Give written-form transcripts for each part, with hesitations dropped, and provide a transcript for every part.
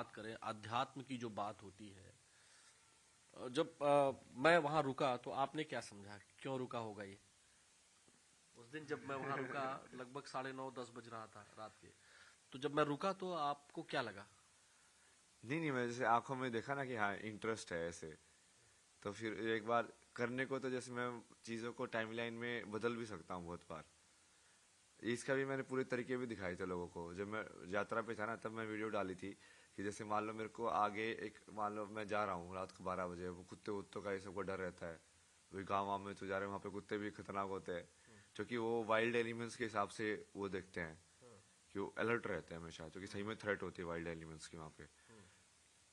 बात करें अध्यात्म की जो बात होती है, जब मैं वहां रुका तो आपने क्या समझा, क्यों रुका होगा ये? उस दिन जब मैं वहां रुका, लगभग 9:30-10 बज रहा था रात के, तो जब मैं रुका तो आपको क्या लगा? नहीं नहीं, मैं जैसे आंखों में देखा ना कि हाँ इंटरेस्ट है ऐसे, तो फिर एक बार करने को तो जैसे मैं चीज़ों को टाइमलाइन में बदल भी सकता हूँ बहुत बार। इसका भी मैंने पूरे तरीके भी दिखाए थे लोगों को। जब मैं यात्रा पे था ना तब मैं वीडियो डाली थी कि जैसे मान लो मेरे को आगे एक, मान लो मैं जा रहा हूँ रात को 12 बजे, वो कुत्ते वुत्तों का ये सबको डर रहता है, वही गाँव वाँव में तो जा रहे हैं वहाँ पे कुत्ते भी खतरनाक होते हैं, क्योंकि वो वाइल्ड एनिमल्स के हिसाब से वो देखते हैं कि वो अलर्ट रहते हैं हमेशा, क्योंकि सही में थ्रेट होती है वाइल्ड एनिमल्स की वहाँ पे।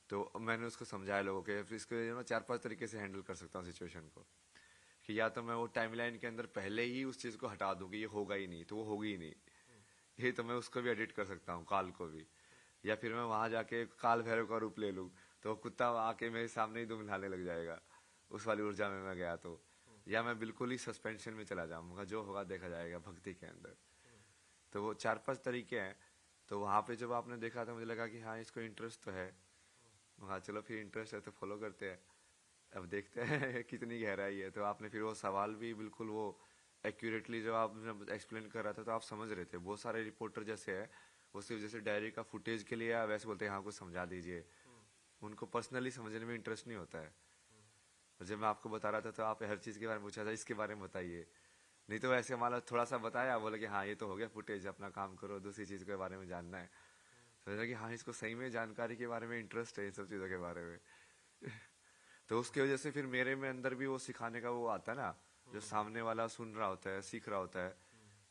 तो मैंने उसको समझाया लोगों के, फिर इसको मैं 4-5 तरीके से हैंडल कर सकता हूँ सिचुएशन को, कि या तो मैं वो टाइमलाइन के अंदर पहले ही उस चीज़ को हटा दूँ कि ये होगा ही नहीं, तो वो होगी ही नहीं, ये तो मैं उसको भी एडिट कर सकता हूँ, काल को भी। या फिर मैं वहां जाके काल भैरव का रूप ले लूँ, तो वो कुत्ता आके मेरे सामने ही दुम नहाने लग जाएगा, उस वाली ऊर्जा में मैं गया तो। या मैं बिल्कुल ही सस्पेंशन में चला जाऊंगा, जो होगा देखा जाएगा भक्ति के अंदर। तो वो 4-5 तरीके हैं। तो वहां पे जब आपने देखा तो मुझे लगा कि हाँ इसको इंटरेस्ट तो है, हाँ चलो फिर इंटरेस्ट है तो फॉलो करते हैं, अब देखते हैं कितनी गहराई है। तो आपने फिर वो सवाल भी बिल्कुल वो एक्यूरेटली जब आपने एक्सप्लेन कर रहा था तो आप समझ रहे थे। बहुत सारे रिपोर्टर जैसे है, वो सिर्फ जैसे डायरी का फुटेज के लिए या वैसे बोलते हैं हाँ कुछ समझा दीजिए, उनको पर्सनली समझने में इंटरेस्ट नहीं होता है। और जब मैं आपको बता रहा था तो आप हर चीज़ के बारे में पूछा था, इसके बारे में बताइए, नहीं तो ऐसे मान लो थोड़ा सा बताया, बोले कि हाँ ये तो हो गया फुटेज, अपना काम करो, दूसरी चीज़ के बारे में जानना है। सोचा कि हाँ इसको सही में जानकारी के बारे में इंटरेस्ट है, इन सब चीज़ों के बारे में। तो उसकी वजह से फिर मेरे में अंदर भी वो सिखाने का वो आता है ना, जो सामने वाला सुन रहा होता है सीख रहा होता है,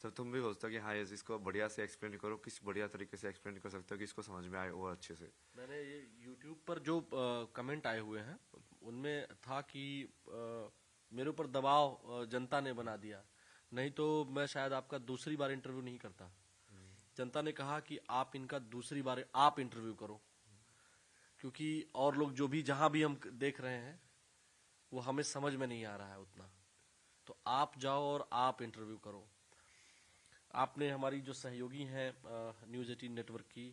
तो तुम भी सोचते हो कि हाँ ये इसको बढ़िया से एक्सप्लेन करो, किस बढ़िया तरीके से एक्सप्लेन कर सकते हो कि इसको समझ में आए वो अच्छे से। मैंने ये YouTube पर जो कमेंट आए हुए हैं उनमें था कि मेरे ऊपर दबाव जनता ने बना दिया, नहीं तो मैं शायद आपका दूसरी बार इंटरव्यू नहीं करता। जनता ने कहा कि आप इनका दूसरी बार आप इंटरव्यू करो, क्योंकि और लोग जो भी जहां भी हम देख रहे हैं वो हमें समझ में नहीं आ रहा है उतना, तो आप जाओ और आप इंटरव्यू करो। आपने हमारी जो सहयोगी हैं न्यूज 18 नेटवर्क की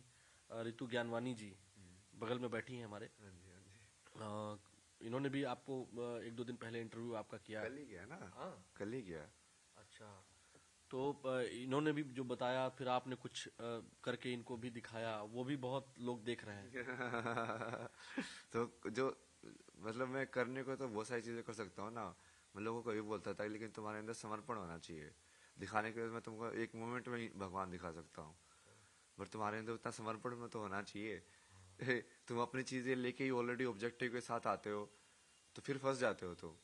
रितु ज्ञानवानी जी, बगल में बैठी हैं हमारे, हाँ जी हाँ जी। इन्होंने भी आपको 1-2 दिन पहले इंटरव्यू आपका किया है। कल ही गया ना, हाँ। कल ही गया। अच्छा। तो इन्होंने भी जो बताया, फिर आपने कुछ करके इनको भी दिखाया, वो भी बहुत लोग देख रहे हैं। तो जो मतलब मैं करने को तो बहुत सारी चीजें कर सकता हूँ ना। मैं लोगों को ये बोलता था लेकिन तुम्हारे अंदर समर्पण होना चाहिए, दिखाने के लिए मैं तुमको एक मोमेंट में ही भगवान दिखा सकता हूँ, बट तुम्हारे अंदर उतना समर्पण में तो होना चाहिए। तुम अपनी चीजें लेके ही ऑलरेडी ऑब्जेक्टिव के साथ आते हो, तो फिर फंस जाते हो।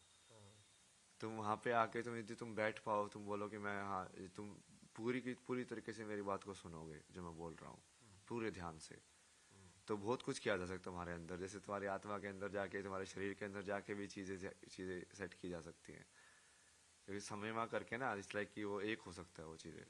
तुम वहां पे आके तुम यदि तुम बैठ पाओ, तुम बोलो कि मैं हाँ, तुम पूरी की पूरी तरीके से मेरी बात को सुनोगे जो मैं बोल रहा हूँ पूरे ध्यान से, तो बहुत कुछ किया जा सकता है तुम्हारे अंदर। जैसे तुम्हारी आत्मा के अंदर जाके, तुम्हारे शरीर के अंदर जाके भी चीजें चीजें सेट की जा सकती हैं, क्योंकि समय में करके ना इस लाइक कि वो एक हो सकता है वो चीजें।